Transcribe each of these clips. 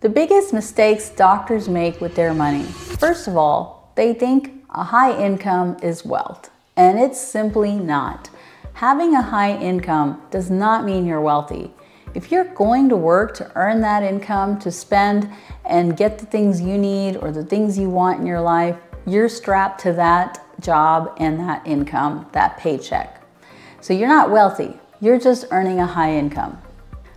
The biggest mistakes doctors make with their money. First of all, they think a high income is wealth, and it's simply not. Having a high income does not mean you're wealthy. If you're going to work to earn that income, to spend and get the things you need or the things you want in your life, you're strapped to that job and that income, that paycheck. So you're not wealthy, you're just earning a high income.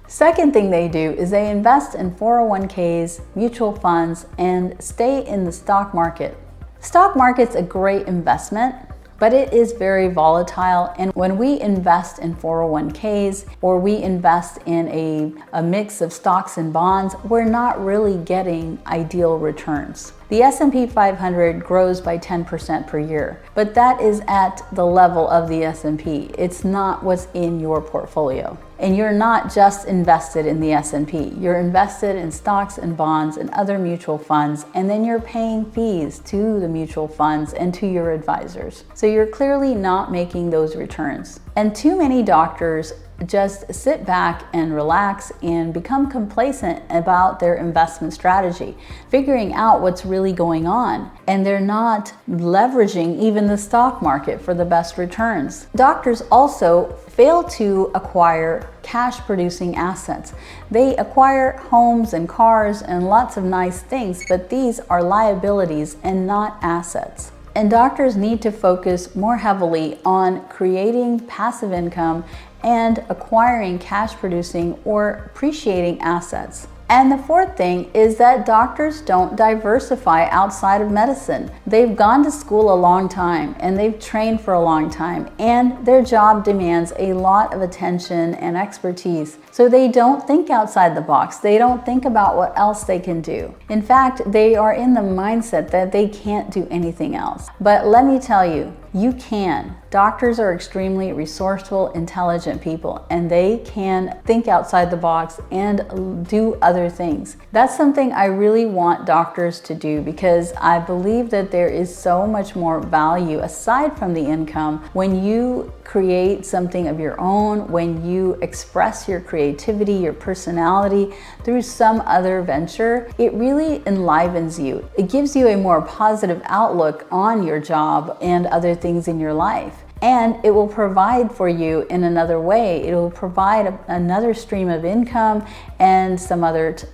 Second thing they do is they invest in 401ks, mutual funds, and stay in the stock market. Stock market's a great investment, but it is very volatile. And when we invest in 401ks or we invest in a mix of stocks and bonds, we're not really getting ideal returns. The S&P 500 grows by 10% per year, but that is at the level of the S&P. It's not what's in your portfolio. And you're not just invested in the S&P. You're invested in stocks and bonds and other mutual funds, and then you're paying fees to the mutual funds and to your advisors. So you're clearly not making those returns. And too many doctors just sit back and relax and become complacent about their investment strategy, figuring out what's really going on. And they're not leveraging even the stock market for the best returns. Doctors also fail to acquire cash producing assets. They acquire homes and cars and lots of nice things, but these are liabilities and not assets. And doctors need to focus more heavily on creating passive income and acquiring cash producing or appreciating assets. And the fourth thing is that doctors don't diversify outside of medicine. They've gone to school a long time and they've trained for a long time, and their job demands a lot of attention and expertise. So they don't think outside the box. They don't think about what else they can do. In fact, they are in the mindset that they can't do anything else. But let me tell you, you can. Doctors are extremely resourceful, intelligent people, and they can think outside the box and do other things. That's something I really want doctors to do, because I believe that there is so much more value aside from the income when you create something of your own, when you express your creativity, your personality through some other venture. It really enlivens you. It gives you a more positive outlook on your job and other things in your life. And it will provide for you in another way. It will provide another stream of income and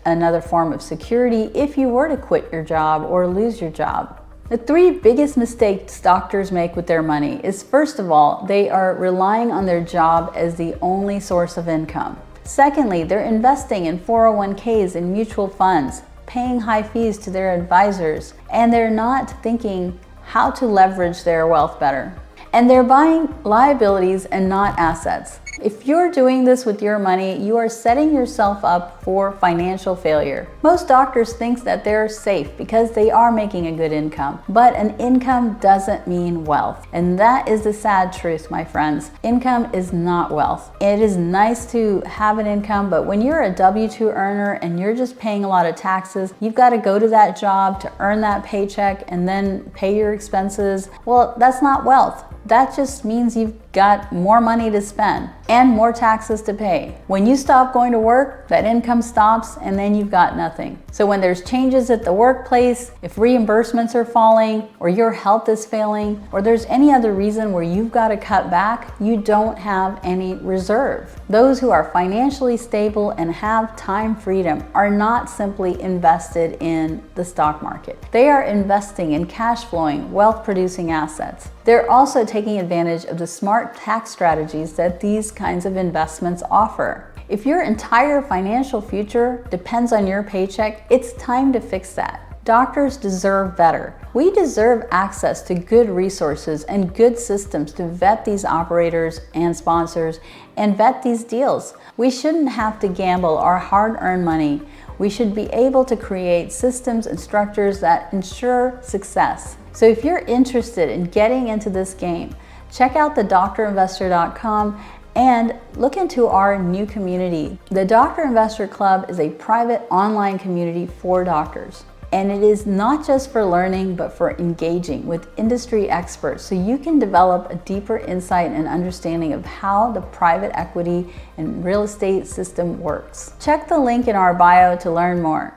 another form of security if you were to quit your job or lose your job. The three biggest mistakes doctors make with their money is, first of all, they are relying on their job as the only source of income. Secondly, they're investing in 401ks and mutual funds, paying high fees to their advisors, and they're not thinking how to leverage their wealth better. And they're buying liabilities and not assets. If you're doing this with your money, you are setting yourself up for financial failure. Most doctors think that they're safe because they are making a good income, but an income doesn't mean wealth. And that is the sad truth, my friends. Income is not wealth. It is nice to have an income, but when you're a W-2 earner and you're just paying a lot of taxes, you've got to go to that job to earn that paycheck and then pay your expenses. Well, that's not wealth. That just means you've got more money to spend and more taxes to pay. When you stop going to work, that income stops and then you've got nothing. So when there's changes at the workplace, if reimbursements are falling or your health is failing or there's any other reason where you've got to cut back, you don't have any reserve. Those who are financially stable and have time freedom are not simply invested in the stock market. They are investing in cash flowing, wealth producing assets. They're also taking advantage of the smart tax strategies that these kinds of investments offer. If your entire financial future depends on your paycheck, it's time to fix that. Doctors deserve better. We deserve access to good resources and good systems to vet these operators and sponsors and vet these deals. We shouldn't have to gamble our hard-earned money. We should be able to create systems and structures that ensure success. So if you're interested in getting into this game, check out thedoctorinvestor.com and look into our new community. The Doctor Investor Club is a private online community for doctors. And it is not just for learning, but for engaging with industry experts so you can develop a deeper insight and understanding of how the private equity and real estate system works. Check the link in our bio to learn more.